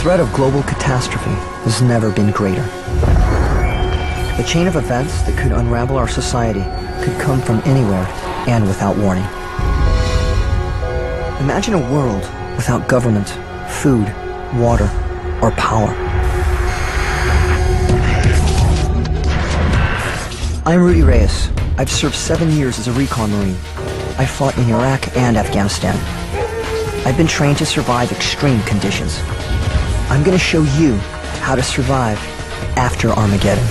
threat of global catastrophe has never been greater. The chain of events that could unravel our society could come from anywhere and without warning. Imagine a world without government, food, water, or power. I'm Rudy Reyes. I've served 7 years as a recon Marine. I fought in Iraq and Afghanistan. I've been trained to survive extreme conditions. I'm going to show you how to survive after Armageddon.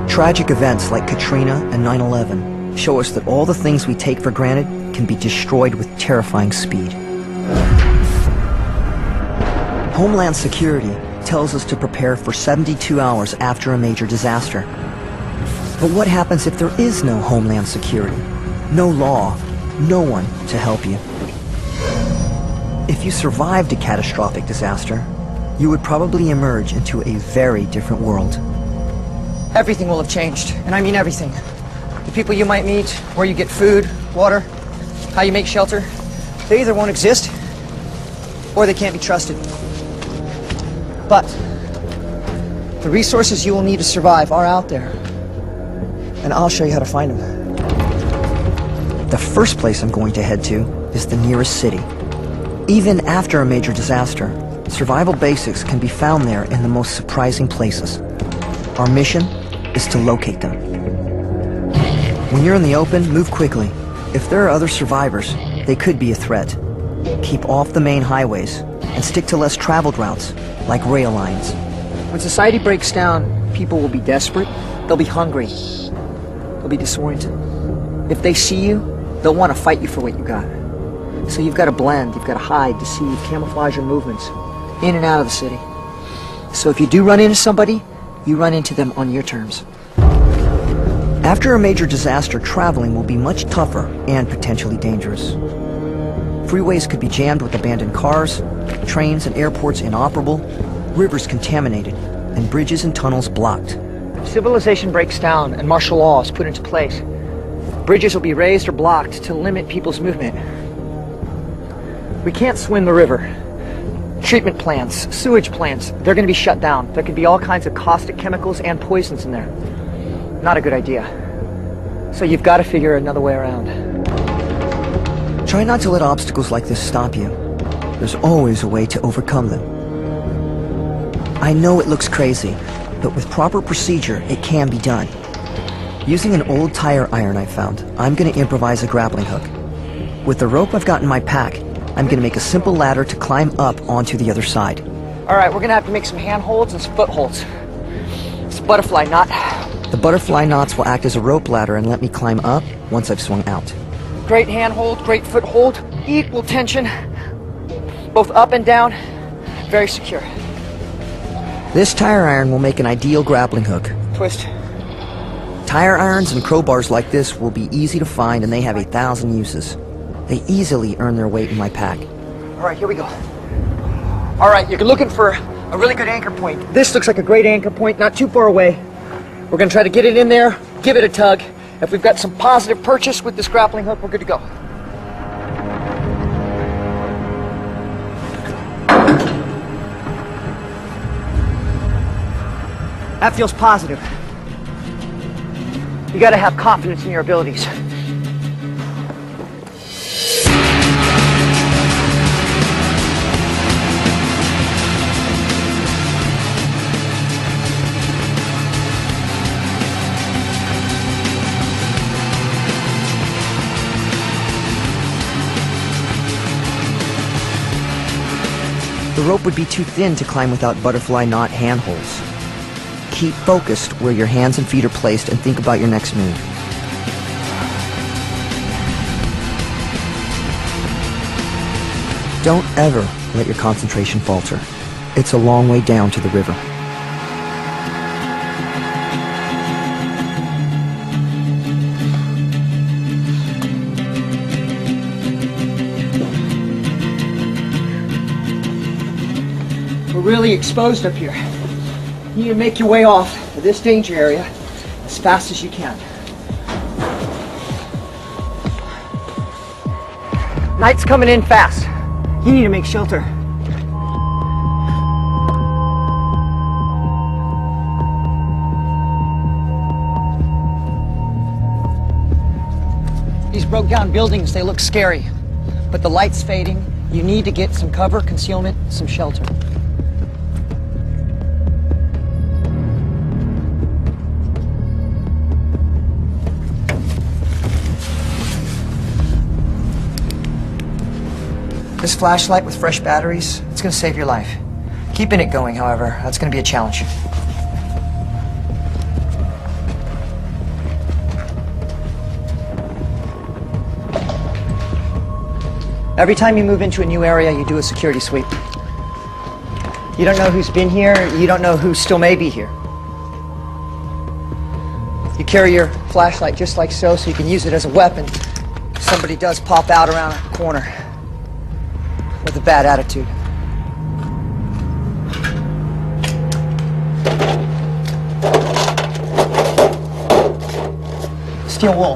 Tragic events like Katrina and 9/11 show us that all the things we take for granted can be destroyed with terrifying speed. Homeland Security tells us to prepare for 72 hours after a major disaster. But what happens if there is no Homeland Security? No law, no one to help you. If you survived a catastrophic disaster, you would probably emerge into a very different world. Everything will have changed, and I mean everything. The people you might meet, where you get food, water, how you make shelter, they either won't exist, or they can't be trusted. But the resources you will need to survive are out there, and I'll show you how to find them. The first place I'm going to head to is the nearest city. Even after a major disaster, survival basics can be found there in the most surprising places. Our mission is to locate them. When you're in the open, move quickly. If there are other survivors, they could be a threat. Keep off the main highways and stick to less traveled routes, like rail lines. When society breaks down, people will be desperate, they'll be hungry, they'll be disoriented. If they see you, they'll want to fight you for what you got. So you've got to blend, you've got to hide, deceive, camouflage your movements, in and out of the city. So if you do run into somebody, you run into them on your terms. After a major disaster, traveling will be much tougher and potentially dangerous. Freeways could be jammed with abandoned cars, trains and airports inoperable, rivers contaminated, and bridges and tunnels blocked. If civilization breaks down and martial law is put into place, bridges will be raised or blocked to limit people's movement. We can't swim the river. Treatment plants, sewage plants, they're going to be shut down. There could be all kinds of caustic chemicals and poisons in there. Not a good idea. So you've got to figure another way around. Try not to let obstacles like this stop you. There's always a way to overcome them. I know it looks crazy, but with proper procedure, it can be done. Using an old tire iron I found, I'm going to improvise a grappling hook. With the rope I've got in my pack, I'm going to make a simple ladder to climb up onto the other side. All right, we're going to have to make some handholds and some footholds. It's a butterfly knot. The butterfly knots will act as a rope ladder and let me climb up once I've swung out. Great handhold, great foothold, equal tension, both up and down, very secure. This tire iron will make an ideal grappling hook. Twist. Tire irons and crowbars like this will be easy to find, and they have 1,000 uses. They easily earn their weight in my pack. All right, here we go. All right, you're looking for a really good anchor point. This looks like a great anchor point, not too far away. We're going to try to get it in there, give it a tug. If we've got some positive purchase with this grappling hook, we're good to go. That feels positive. You got to have confidence in your abilities. The rope would be too thin to climb without butterfly knot handholds. Keep focused where your hands and feet are placed and think about your next move. Don't ever let your concentration falter. It's a long way down to the river. We're really exposed up here. You need to make your way off of this danger area as as fast as you can. Night's coming in fast. You need to make shelter. These broke down buildings, they look scary. But the light's fading. You need to get some cover, concealment, some shelter. This flashlight with fresh batteries, it's going to save your life. Keeping it going, however, that's going to be a challenge. Every time you move into a new area, you do a security sweep. You don't know who's been here, you don't know who still may be here. You carry your flashlight just like so you can use it as a weapon if somebody does pop out around a corner with a bad attitude. Steel wool.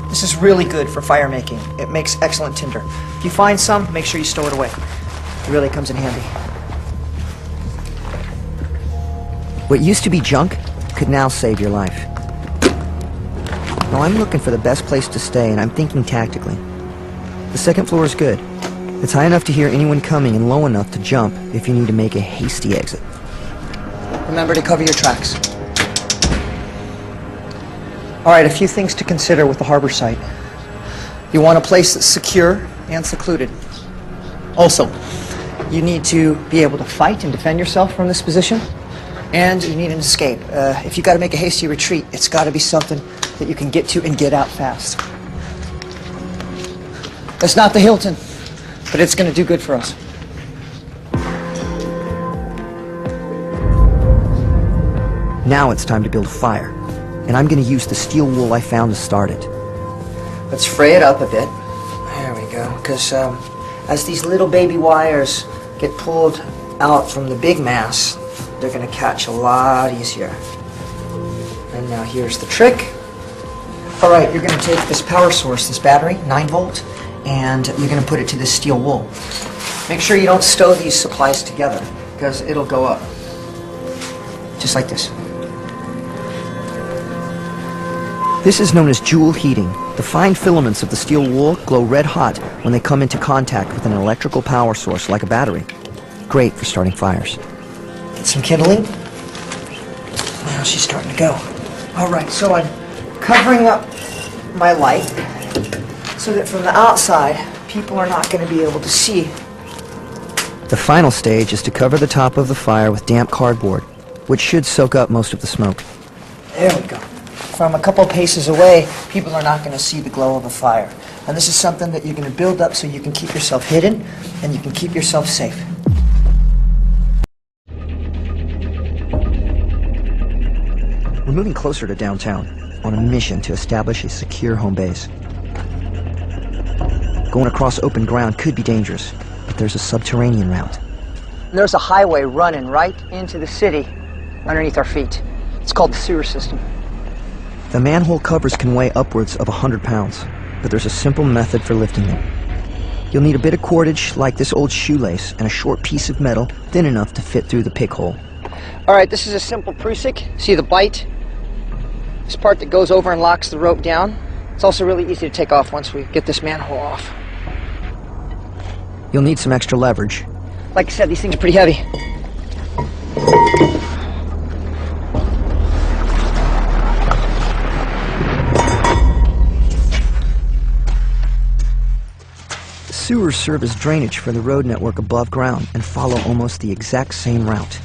This is really good for fire making. It makes excellent tinder. If you find some, make sure you stow it away. It really comes in handy. What used to be junk could now save your life. Now I'm looking for the best place to stay, and I'm thinking tactically. The second floor is good. It's high enough to hear anyone coming and low enough to jump if you need to make a hasty exit. Remember to cover your tracks. All right, a few things to consider with the harbor site. You want a place that's secure and secluded. Also, you need to be able to fight and defend yourself from this position, and you need an escape. If you got to make a hasty retreat, it's got to be something that you can get to and get out fast. It's not the Hilton, but it's going to do good for us. Now it's time to build a fire, and I'm going to use the steel wool I found to start it. Let's fray it up a bit. There we go. Because as these little baby wires get pulled out from the big mass, they're going to catch a lot easier. And now here's the trick. All right, you're going to take this power source, this battery, 9 volt, and you're going to put it to this steel wool. Make sure you don't stow these supplies together, because it'll go up. Just like this. This is known as joule heating. The fine filaments of the steel wool glow red hot when they come into contact with an electrical power source like a battery. Great for starting fires. Get some kindling. Now she's starting to go. All right, so I'm covering up my light so that from the outside, people are not going to be able to see. The final stage is to cover the top of the fire with damp cardboard, which should soak up most of the smoke. There we go. From a couple paces away, people are not going to see the glow of a fire. And this is something that you're going to build up so you can keep yourself hidden and you can keep yourself safe. We're moving closer to downtown, on a mission to establish a secure home base. Going across open ground could be dangerous, but there's a subterranean route. There's a highway running right into the city underneath our feet. It's called the sewer system. The manhole covers can weigh upwards of 100 pounds, but there's a simple method for lifting them. You'll need a bit of cordage like this old shoelace and a short piece of metal thin enough to fit through the pick hole. All right, this is a simple prusik. See the bite? This part that goes over and locks the rope down. It's also really easy to take off once we get this manhole off. You'll need some extra leverage. Like I said, these things are pretty heavy. Sewers serve as drainage for the road network above ground and follow almost the exact same route.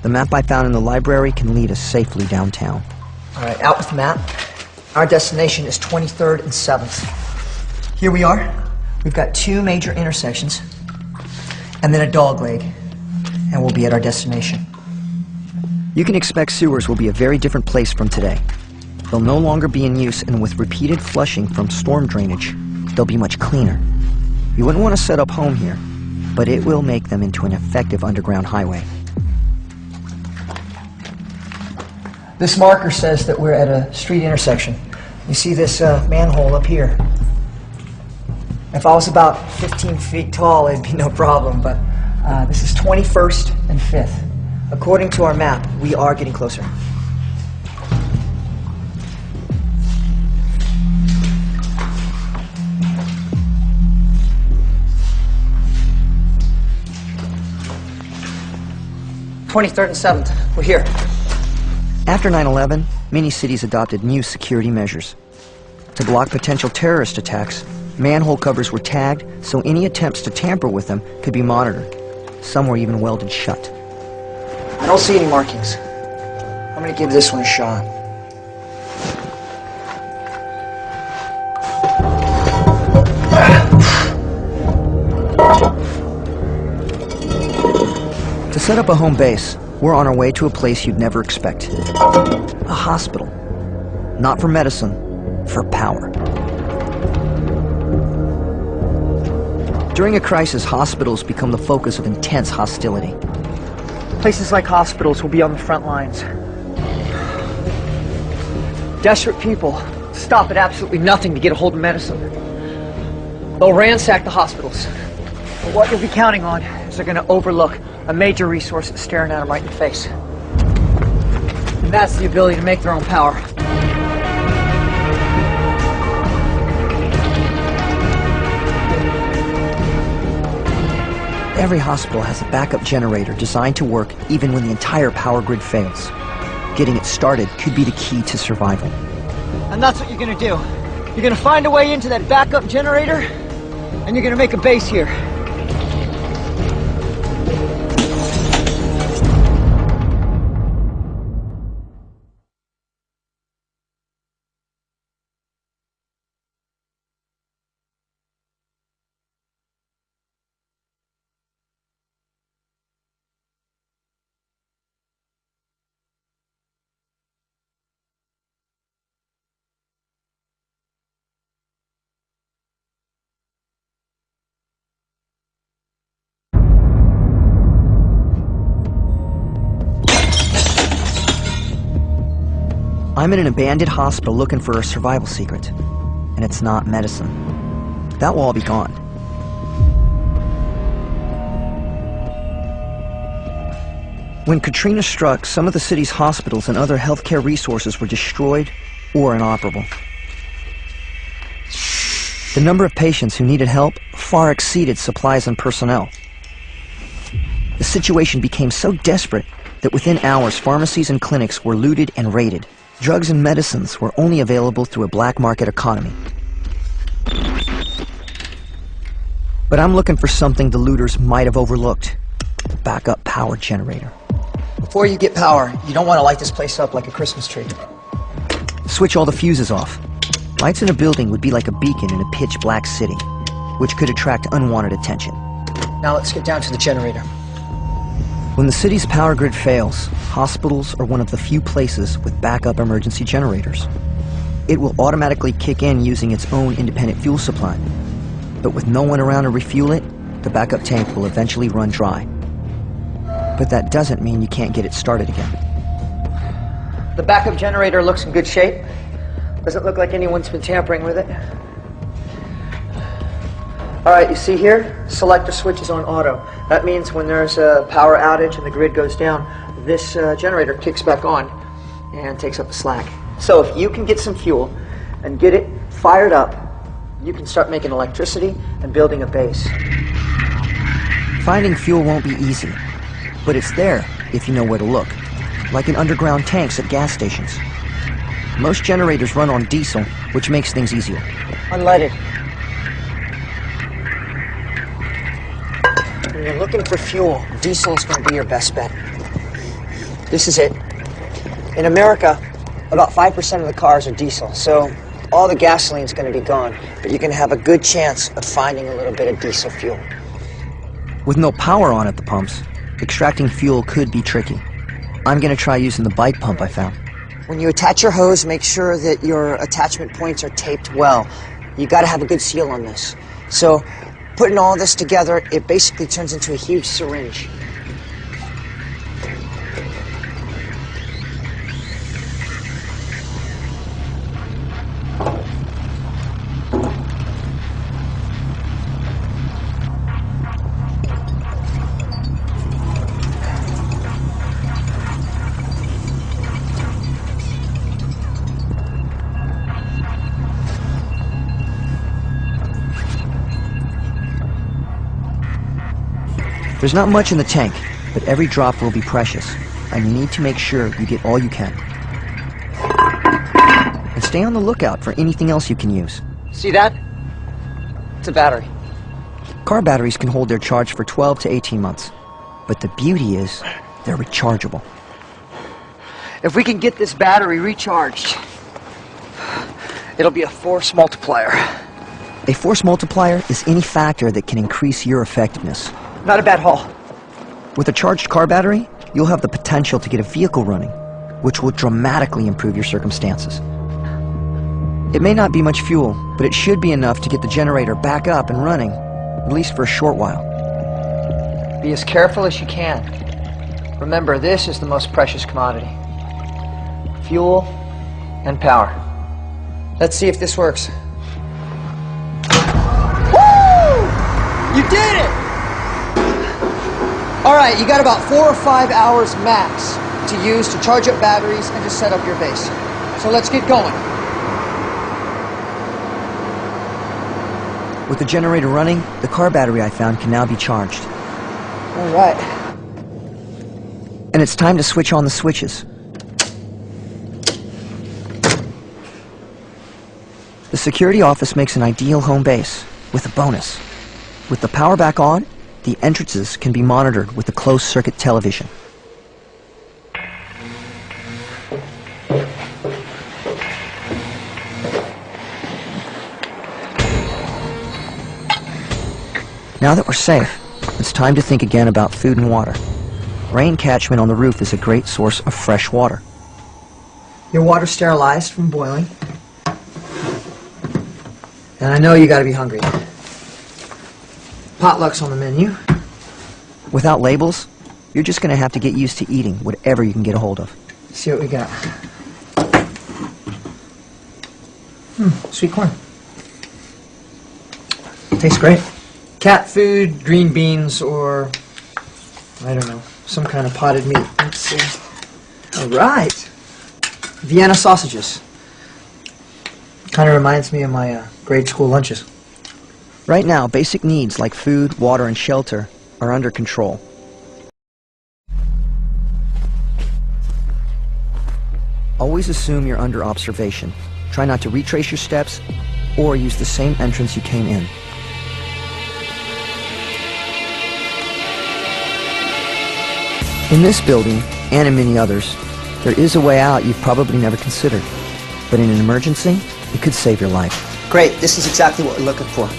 The map I found in the library can lead us safely downtown. All right, out with the map. Our destination is 23rd and 7th. Here we are. We've got 2 major intersections and then a dogleg, and we'll be at our destination. You can expect sewers will be a very different place from today. They'll no longer be in use, and with repeated flushing from storm drainage, they'll be much cleaner. You wouldn't want to set up home here, but it will make them into an effective underground highway. This marker says that we're at a street intersection. You see this manhole up here. If I was about 15 feet tall, it'd be no problem, but this is 21st and 5th. According to our map, we are getting closer. "23rd and 7th. We're here." After 9/11, many cities adopted new security measures. To block potential terrorist attacks, manhole covers were tagged so any attempts to tamper with them could be monitored. Some were even welded shut. I don't see any markings. I'm gonna give this one a shot. To set up a home base, we're on our way to a place you'd never expect. A hospital. Not for medicine, for power. During a crisis, hospitals become the focus of intense hostility. Places like hospitals will be on the front lines. Desperate people stop at absolutely nothing to get a hold of medicine. They'll ransack the hospitals. But what you'll be counting on is they're going to overlook a major resource that's staring at them right in the face. And that's the ability to make their own power. Every hospital has a backup generator designed to work even when the entire power grid fails. Getting it started could be the key to survival. And that's what you're going to do. You're going to find a way into that backup generator, and you're going to make a base here. I'm in an abandoned hospital looking for a survival secret, and it's not medicine. That will all be gone. When Katrina struck, some of the city's hospitals and other healthcare resources were destroyed or inoperable. The number of patients who needed help far exceeded supplies and personnel. The situation became so desperate that within hours, pharmacies and clinics were looted and raided. Drugs and medicines were only available through a black market economy. But I'm looking for something the looters might have overlooked. The backup power generator. Before you get power, you don't want to light this place up like a Christmas tree. Switch all the fuses off. Lights in a building would be like a beacon in a pitch-black city, which could attract unwanted attention. Now let's get down to the generator. When the city's power grid fails, hospitals are one of the few places with backup emergency generators. It will automatically kick in using its own independent fuel supply. But with no one around to refuel it, the backup tank will eventually run dry. But that doesn't mean you can't get it started again. The backup generator looks in good shape. Doesn't look like anyone's been tampering with it. All right, you see here, selector switch is on auto. That means when there's a power outage and the grid goes down, this generator kicks back on and takes up the slack. So if you can get some fuel and get it fired up, you can start making electricity and building a base. Finding fuel won't be easy, but it's there if you know where to look, like in underground tanks at gas stations. Most generators run on diesel, which makes things easier. Unleaded. When you're looking for fuel, diesel is going to be your best bet. This is it. In America, about 5% of the cars are diesel, so all the gasoline's going to be gone, but you can have a good chance of finding a little bit of diesel fuel. With no power on at the pumps, extracting fuel could be tricky. I'm going to try using the bike pump I found. When you attach your hose, make sure that your attachment points are taped well. You got to have a good seal on this. So, putting all this together, it basically turns into a huge syringe. There's not much in the tank, but every drop will be precious, and you need to make sure you get all you can. And stay on the lookout for anything else you can use. See that? It's a battery. Car batteries can hold their charge for 12 to 18 months, but the beauty is they're rechargeable. If we can get this battery recharged, it'll be a force multiplier. A force multiplier is any factor that can increase your effectiveness. Not a bad haul. With a charged car battery, you'll have the potential to get a vehicle running, which will dramatically improve your circumstances. It may not be much fuel, but it should be enough to get the generator back up and running, at least for a short while. Be as careful as you can. Remember, this is the most precious commodity. Fuel and power. Let's see if this works. Woo! You did it! All right, you got about 4 or 5 hours max to use to charge up batteries and to set up your base. So let's get going. With the generator running, the car battery I found can now be charged. All right. And it's time to switch on the switches. The security office makes an ideal home base, with a bonus. With the power back on, the entrances can be monitored with a closed-circuit television. Now that we're safe, it's time to think again about food and water. Rain catchment on the roof is a great source of fresh water. Your water's sterilized from boiling. And I know you gotta be hungry. Potluck's on the menu. Without labels, you're just going to have to get used to eating whatever you can get a hold of. See what we got. Sweet corn. Tastes great. Cat food, green beans, or I don't know, some kind of potted meat. Let's see. All right. Vienna sausages. Kind of reminds me of my grade school lunches. Right now, basic needs like food, water, and shelter are under control. Always assume you're under observation. Try not to retrace your steps or use the same entrance you came in. In this building, and in many others, there is a way out you've probably never considered. But in an emergency, it could save your life. Great, this is exactly what we're looking for.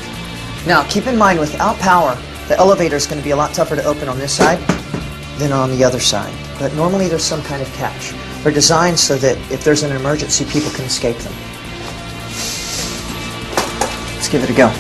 Now, keep in mind, without power, the elevator is going to be a lot tougher to open on this side than on the other side. But normally there's some kind of catch. They're designed so that if there's an emergency, people can escape them. Let's give it a go.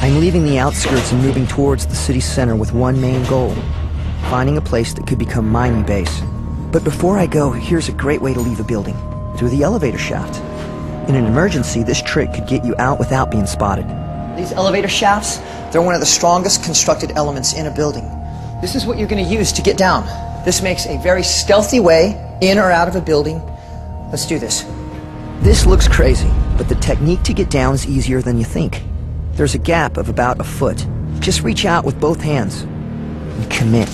I'm leaving the outskirts and moving towards the city center with one main goal: finding a place that could become my new base. But before I go, here's a great way to leave a building: through the elevator shaft. In an emergency, this trick could get you out without being spotted. These elevator shafts, they're one of the strongest constructed elements in a building. This is what you're going to use to get down. This makes a very stealthy way in or out of a building. Let's do this. This looks crazy, but the technique to get down is easier than you think. There's a gap of about a foot. Just reach out with both hands and commit.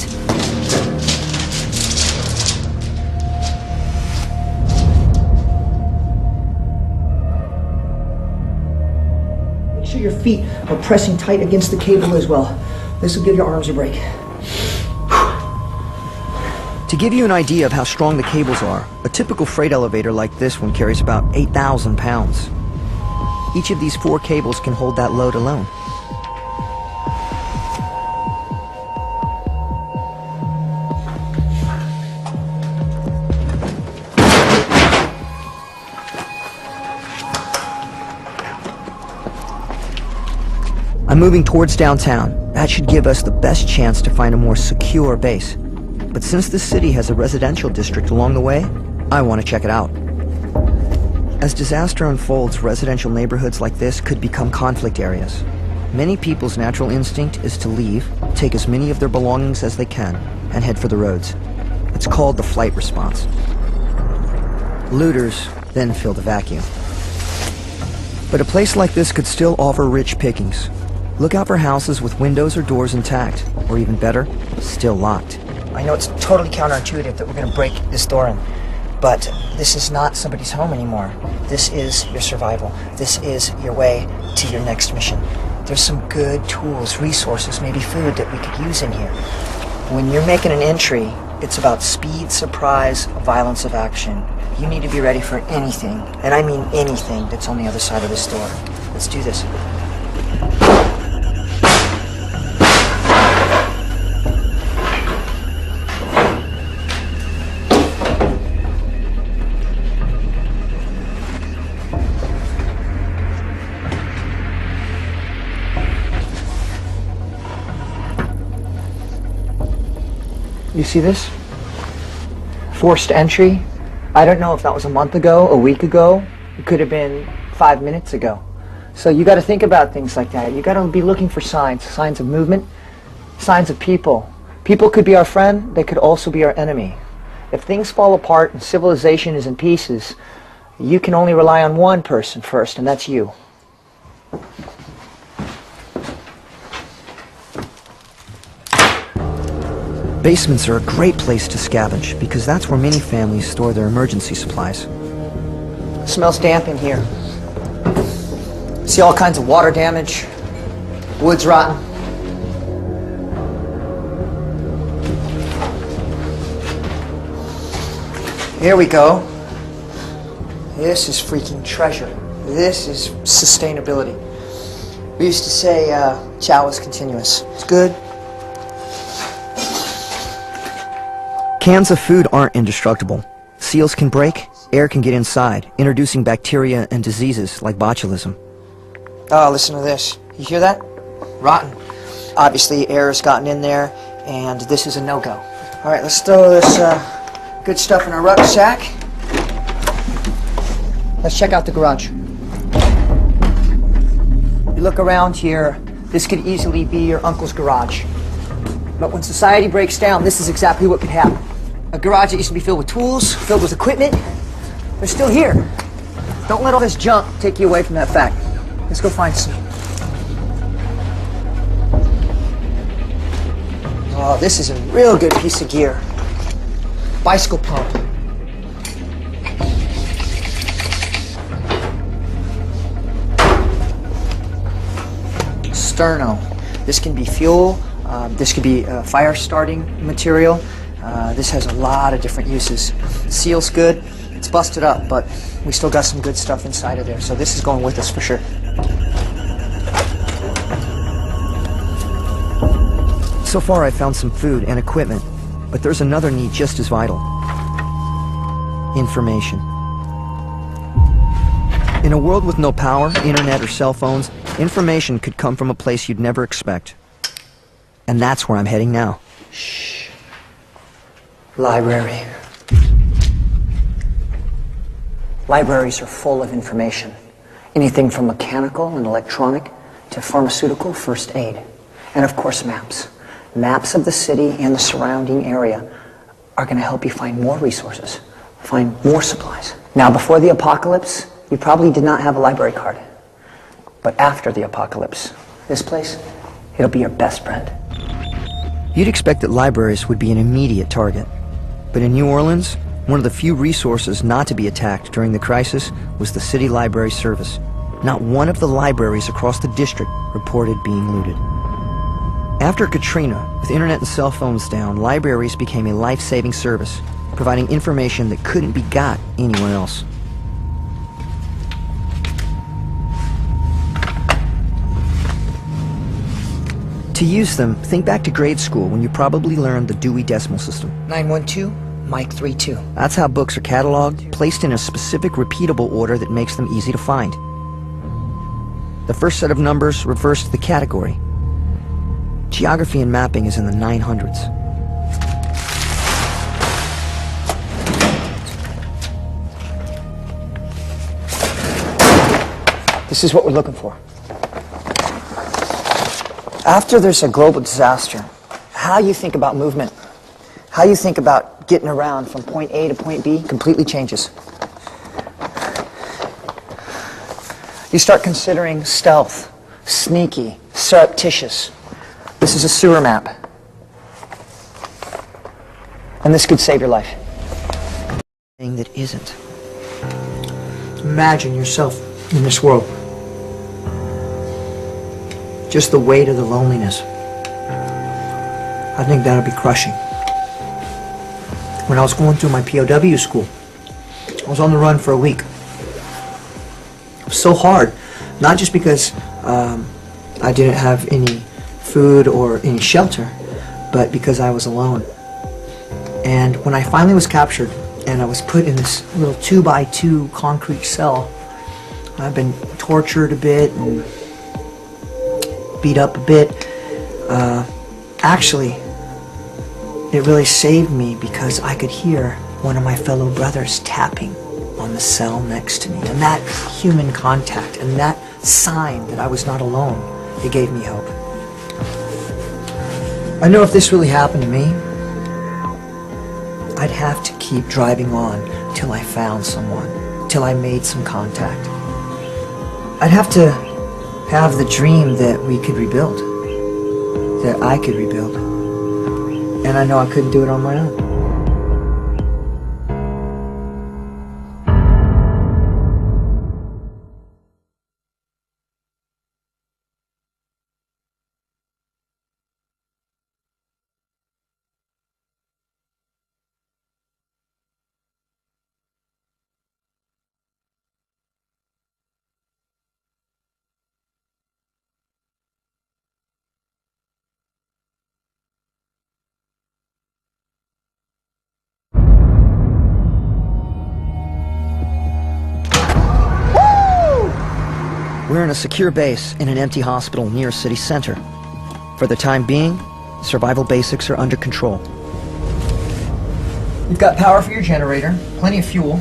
Make sure your feet are pressing tight against the cable as well. This will give your arms a break. To give you an idea of how strong the cables are, a typical freight elevator like this one carries about 8,000 pounds. Each of these 4 cables can hold that load alone. I'm moving towards downtown. That should give us the best chance to find a more secure base. But since this city has a residential district along the way, I want to check it out. As disaster unfolds, residential neighborhoods like this could become conflict areas. Many people's natural instinct is to leave, take as many of their belongings as they can, and head for the roads. It's called the flight response. Looters then fill the vacuum. But a place like this could still offer rich pickings. Look out for houses with windows or doors intact, or even better, still locked. I know it's totally counterintuitive that we're going to break this door in, but this is not somebody's home anymore. This is your survival. This is your way to your next mission. There's some good tools, resources, maybe food that we could use in here. When you're making an entry, it's about speed, surprise, violence of action. You need to be ready for anything, and I mean anything, that's on the other side of this door. Let's do this. You see this? Forced entry. I don't know if that was a month ago, a week ago. It could have been 5 minutes ago. So you got to think about things like that. You got to be looking for signs of movement, signs of people. People could be our friend, they could also be our enemy. If things fall apart and civilization is in pieces, you can only rely on one person first, and that's you. Basements are a great place to scavenge because that's where many families store their emergency supplies. Smells damp in here. See all kinds of water damage, wood's rotten. Here we go. This is freaking treasure. This is sustainability. We used to say chow is continuous. It's good. Cans of food aren't indestructible. Seals can break, air can get inside, introducing bacteria and diseases like botulism. Oh, listen to this. You hear that? Rotten. Obviously, air has gotten in there, and this is a no-go. All right, let's throw this good stuff in our rucksack. Let's check out the garage. You look around here, this could easily be your uncle's garage. But when society breaks down, this is exactly what could happen. A garage that used to be filled with tools, filled with equipment, they're still here. Don't let all this junk take you away from that fact. Let's go find some. Oh, this is a real good piece of gear. Bicycle pump. Sterno. This can be fuel. This could be fire starting material. This has a lot of different uses. The seal's good. It's busted up, but we still got some good stuff inside of there. So this is going with us for sure. So far I've found some food and equipment, but there's another need just as vital. Information. In a world with no power, internet, or cell phones, information could come from a place you'd never expect. And that's where I'm heading now. Shh. Library. Libraries are full of information. Anything from mechanical and electronic to pharmaceutical first aid. And of course maps. Maps of the city and the surrounding area are going to help you find more resources, find more supplies. Now before the apocalypse, you probably did not have a library card. But after the apocalypse, this place, it'll be your best friend. You'd expect that libraries would be an immediate target. But in New Orleans, one of the few resources not to be attacked during the crisis was the City Library Service. Not one of the libraries across the district reported being looted. After Katrina, with internet and cell phones down, libraries became a life-saving service, providing information that couldn't be got anywhere else. To use them, think back to grade school when you probably learned the Dewey Decimal System. 912, Mike 32. That's how books are cataloged, placed in a specific repeatable order that makes them easy to find. The first set of numbers refers to the category. Geography and mapping is in the 900s. This is what we're looking for. After there's a global disaster, how you think about movement, how you think about getting around from point A to point B completely changes. You start considering stealth, sneaky, surreptitious. This is a sewer map. And this could save your life. Thing that isn't. Imagine yourself in this world. Just the weight of the loneliness. I think that'll be crushing. When I was going through my POW school, I was on the run for a week. It was so hard, not just because I didn't have any food or any shelter, but because I was alone. And when I finally was captured and I was put in this little 2x2 concrete cell, I've been tortured a bit and beat up a bit. Actually, it really saved me because I could hear one of my fellow brothers tapping on the cell next to me. And that human contact and that sign that I was not alone, it gave me hope. I know if this really happened to me, I'd have to keep driving on till I found someone, till I made some contact. I'd have to have the dream that we could rebuild, that I could rebuild. And I know I couldn't do it on my own. We're in a secure base in an empty hospital near city center. For the time being, survival basics are under control. You've got power for your generator, plenty of fuel,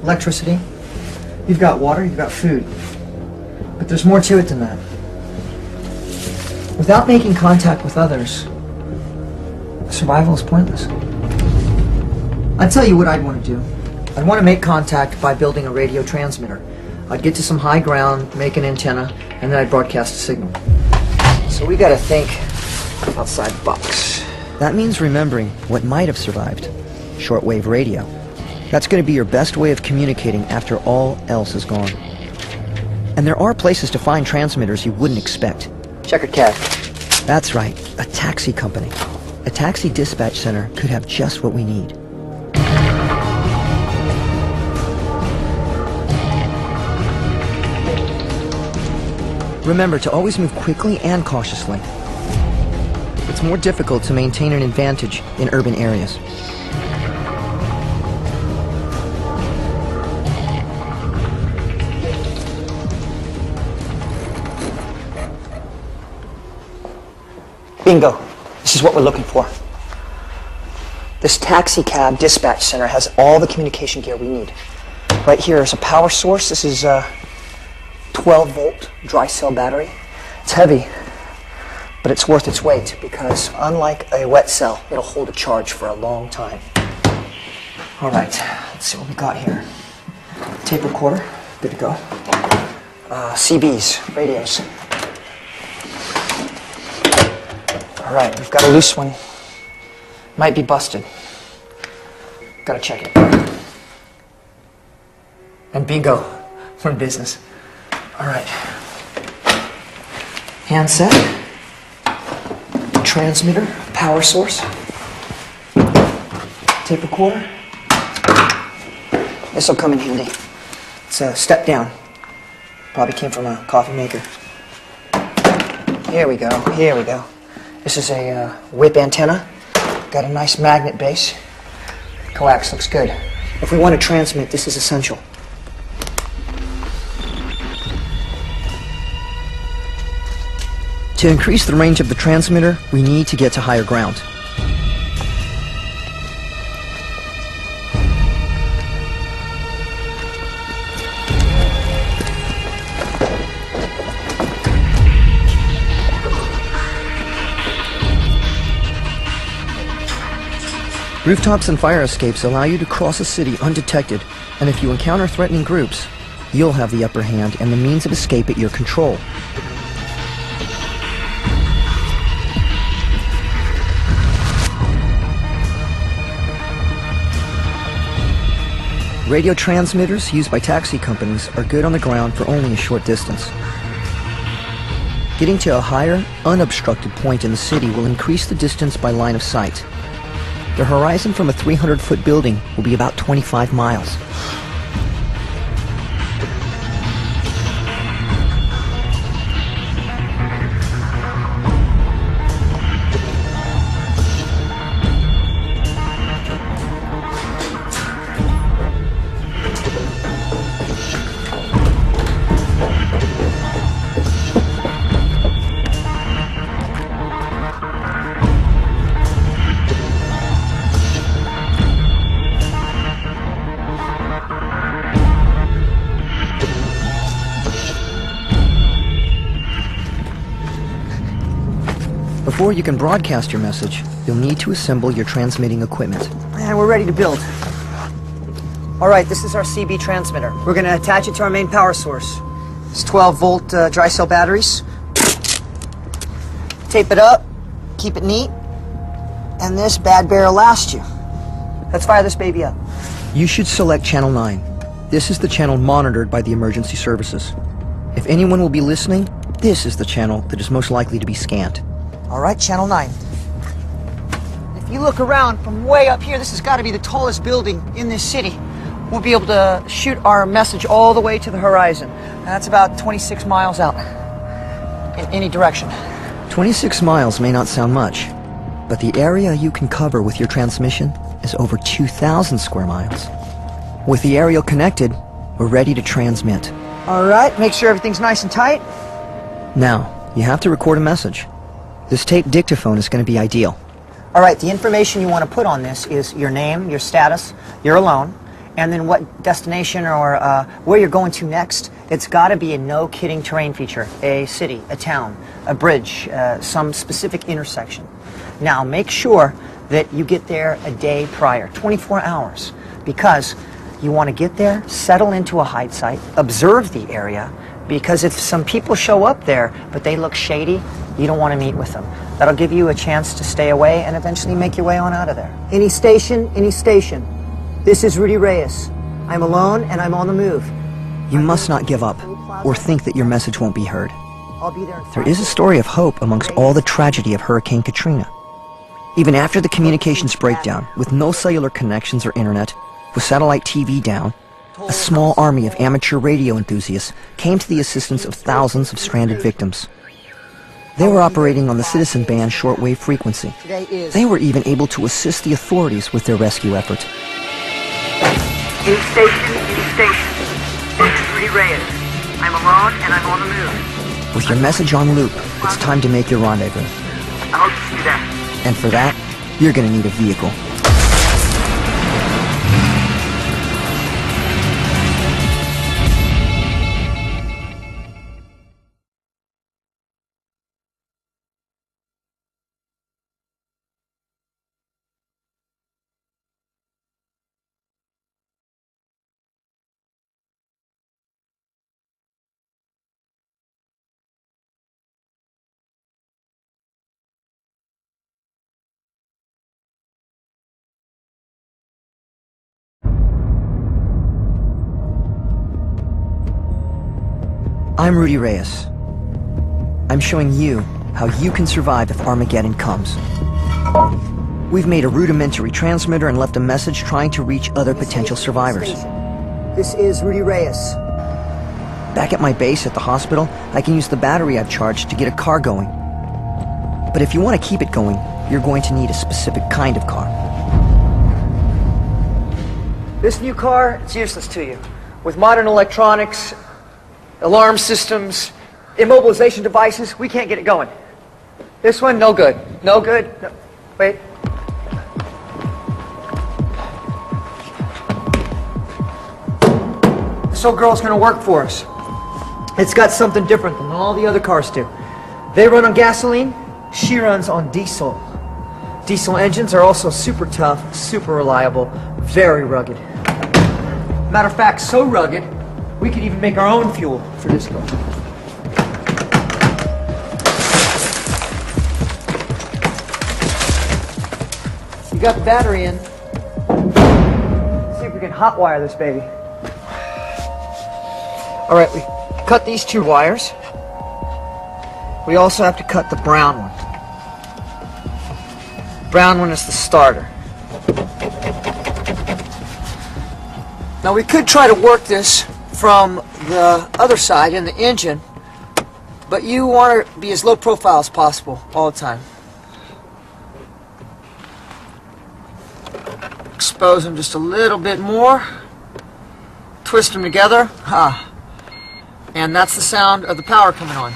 electricity. You've got water, you've got food. But there's more to it than that. Without making contact with others, survival is pointless. I'd tell you what I'd want to do. I'd want to make contact by building a radio transmitter. I'd get to some high ground, make an antenna, and then I'd broadcast a signal. So we gotta think outside the box. That means remembering what might have survived. Shortwave radio. That's going to be your best way of communicating after all else is gone. And there are places to find transmitters you wouldn't expect. Checkered cab. That's right, a taxi company. A taxi dispatch center could have just what we need. Remember to always move quickly and cautiously. It's more difficult to maintain an advantage in urban areas. Bingo. This is what we're looking for. This taxi cab dispatch center has all the communication gear we need. Right here is a power source. This is a 12-volt dry cell battery. It's heavy, but it's worth its weight because unlike a wet cell, it'll hold a charge for a long time. All right, let's see what we got here. Tape recorder, good to go. CBs, radios. All right, we've got a loose one. Might be busted. Gotta check it. And bingo, we're in business. All right. Handset, transmitter, power source, tape recorder. This will come in handy. It's a step down. Probably came from a coffee maker. Here we go, here we go. This is a whip antenna. Got a nice magnet base. Coax looks good. If we want to transmit, this is essential. To increase the range of the transmitter, we need to get to higher ground. Rooftops and fire escapes allow you to cross a city undetected, and if you encounter threatening groups, you'll have the upper hand and the means of escape at your control. Radio transmitters used by taxi companies are good on the ground for only a short distance. Getting to a higher, unobstructed point in the city will increase the distance by line of sight. The horizon from a 300-foot building will be about 25 miles. Before you can broadcast your message, you'll need to assemble your transmitting equipment. And we're ready to build. All right, this is our CB transmitter. We're going to attach it to our main power source. It's 12-volt dry cell batteries. Tape it up, keep it neat, and this bad bear will last you. Let's fire this baby up. You should select Channel 9. This is the channel monitored by the emergency services. If anyone will be listening, this is the channel that is most likely to be scanned. All right, Channel 9. If you look around from way up here, this has got to be the tallest building in this city. We'll be able to shoot our message all the way to the horizon. That's about 26 miles out in any direction. 26 miles may not sound much, but the area you can cover with your transmission is over 2,000 square miles. With the aerial connected, we're ready to transmit. All right, make sure everything's nice and tight. Now, you have to record a message. This tape dictaphone is going to be ideal. All right, the information you want to put on this is your name, your status, you're alone, and then what destination or where you're going to next. It's got to be a no-kidding terrain feature, a city, a town, a bridge, some specific intersection. Now, make sure that you get there a day prior, 24 hours, because you want to get there, settle into a hide site, observe the area, because if some people show up there, but they look shady, you don't want to meet with them. That'll give you a chance to stay away and eventually make your way on out of there. Any station, any station. This is Rudy Reyes. I'm alone and I'm on the move. You must not give up or think that your message won't be heard. I'll be there in 5 There is a story of hope amongst all the tragedy of Hurricane Katrina. Even after the communications breakdown, with no cellular connections or internet, with satellite TV down, a small army of amateur radio enthusiasts came to the assistance of thousands of stranded victims. They were operating on the citizen band shortwave frequency. They were even able to assist the authorities with their rescue efforts. Any station, any station. This is Rudy Reyes. I'm alone and I'm on the move. With your message on loop, it's time to make your rendezvous. I hope to see you there. And for that, you're going to need a vehicle. I'm Rudy Reyes. I'm showing you how you can survive if Armageddon comes. We've made a rudimentary transmitter and left a message trying to reach other potential survivors. This is Rudy Reyes. Back at my base at the hospital, I can use the battery I've charged to get a car going. But if you want to keep it going, you're going to need a specific kind of car. This new car, it's useless to you. With modern electronics, alarm systems, immobilization devices, we can't get it going. This one, no good. No good. No. Wait. This old girl's gonna work for us. It's got something different than all the other cars do. They run on gasoline, she runs on diesel. Diesel engines are also super tough, super reliable, very rugged. Matter of fact, so rugged, we could even make our own fuel for this girl. You got the battery in. Let's see if we can hotwire this baby. All right, we cut these 2 wires. We also have to cut the brown one. Brown one is the starter. Now we could try to work this from the other side in the engine, but you want to be as low profile as possible all the time. Expose them just a little bit more. Twist them together. And that's the sound of the power coming on.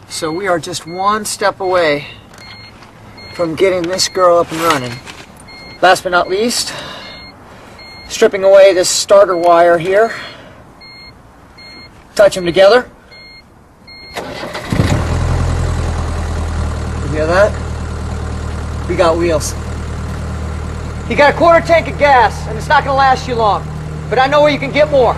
So we are just one step away from getting this girl up and running. Last but not least, stripping away this starter wire here. Touch them together. You hear that? We got wheels. You got a quarter tank of gas, and it's not going to last you long. But I know where you can get more.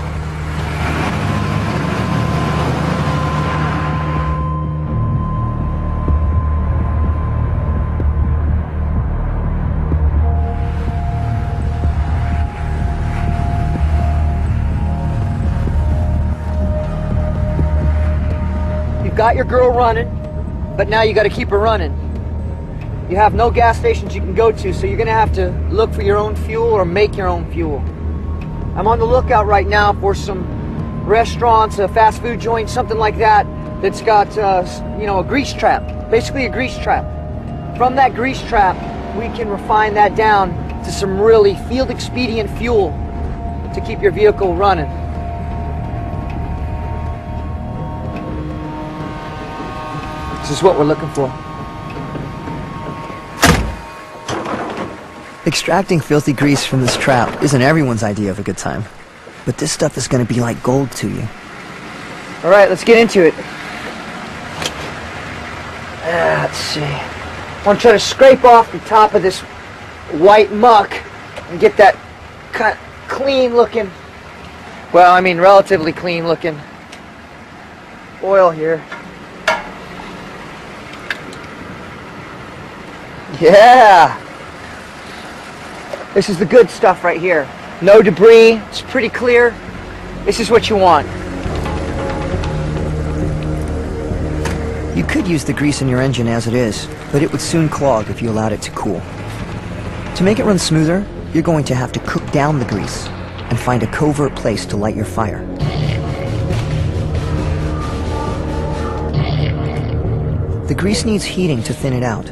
You've got your girl running, but now you got to keep her running. You have no gas stations you can go to, so you're going to have to look for your own fuel or make your own fuel. I'm on the lookout right now for some restaurants, a fast food joint, something like that, that's got, you know, a grease trap. Basically a grease trap. From that grease trap, we can refine that down to some really field expedient fuel to keep your vehicle running. This is what we're looking for. Extracting filthy grease from this trap isn't everyone's idea of a good time. But this stuff is going to be like gold to you. All right, let's get into it. Let's see. I want to try to scrape off the top of this white muck and get that kind of clean looking, well, I mean relatively clean looking oil here. Yeah! This is the good stuff right here. No debris, it's pretty clear. This is what you want. You could use the grease in your engine as it is, but it would soon clog if you allowed it to cool. To make it run smoother, you're going to have to cook down the grease and find a covert place to light your fire. The grease needs heating to thin it out.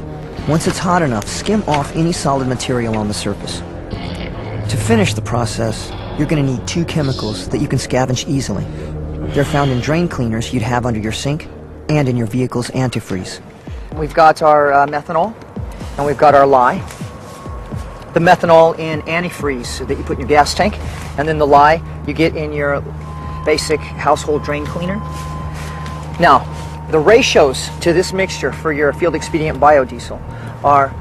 Once it's hot enough, skim off any solid material on the surface. To finish the process, you're going to need 2 chemicals that you can scavenge easily. They're found in drain cleaners you'd have under your sink and in your vehicle's antifreeze. We've got our methanol, and we've got our lye. The methanol in antifreeze that you put in your gas tank, and then the lye you get in your basic household drain cleaner. Now, the ratios to this mixture for your field expedient biodiesel are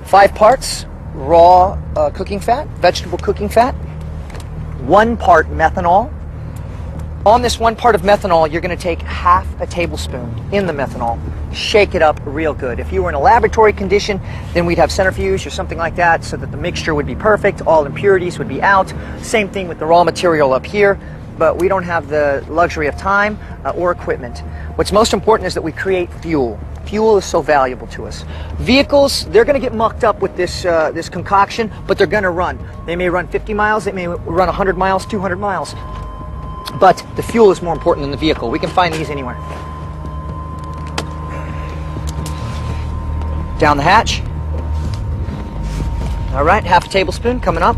5 parts raw cooking fat, vegetable cooking fat, 1 part methanol. On this 1 part of methanol, you're going to take half a tablespoon in the methanol, shake it up real good. If you were in a laboratory condition, then we'd have centrifuge or something like that so that the mixture would be perfect, all impurities would be out. Same thing with the raw material up here, but we don't have the luxury of time or equipment. What's most important is that we create fuel. Fuel is so valuable to us. Vehicles, they're going to get mucked up with this this concoction, but they're going to run. They may run 50 miles, they may run 100 miles, 200 miles. But the fuel is more important than the vehicle. We can find these anywhere. Down the hatch. All right, half a tablespoon coming up.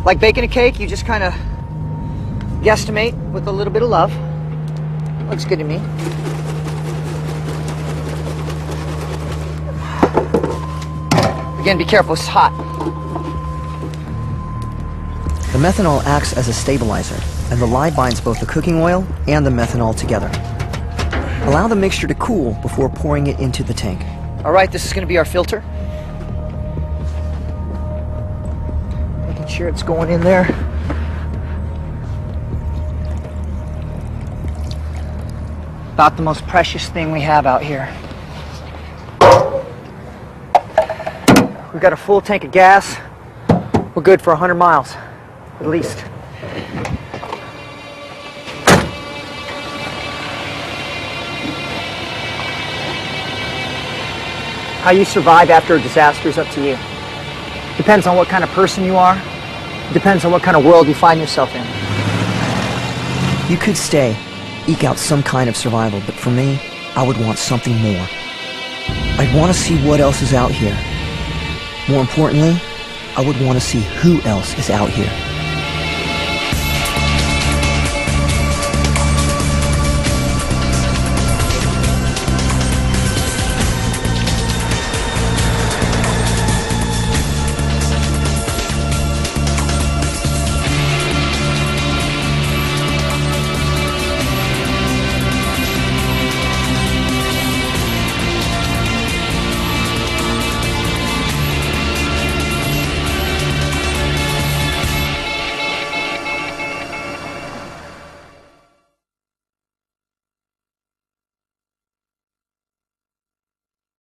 Like baking a cake, you just kind of guesstimate with a little bit of love. Looks good to me. Again, be careful, it's hot. The methanol acts as a stabilizer, and the lye binds both the cooking oil and the methanol together. Allow the mixture to cool before pouring it into the tank. All right, this is going to be our filter. Making sure it's going in there. About the most precious thing we have out here. We've got a full tank of gas. We're good for 100 miles, at least. How you survive after a disaster is up to you. Depends on what kind of person you are. Depends on what kind of world you find yourself in. You could stay, eke out some kind of survival, but for me, I would want something more. I'd want to see what else is out here. More importantly, I would want to see who else is out here.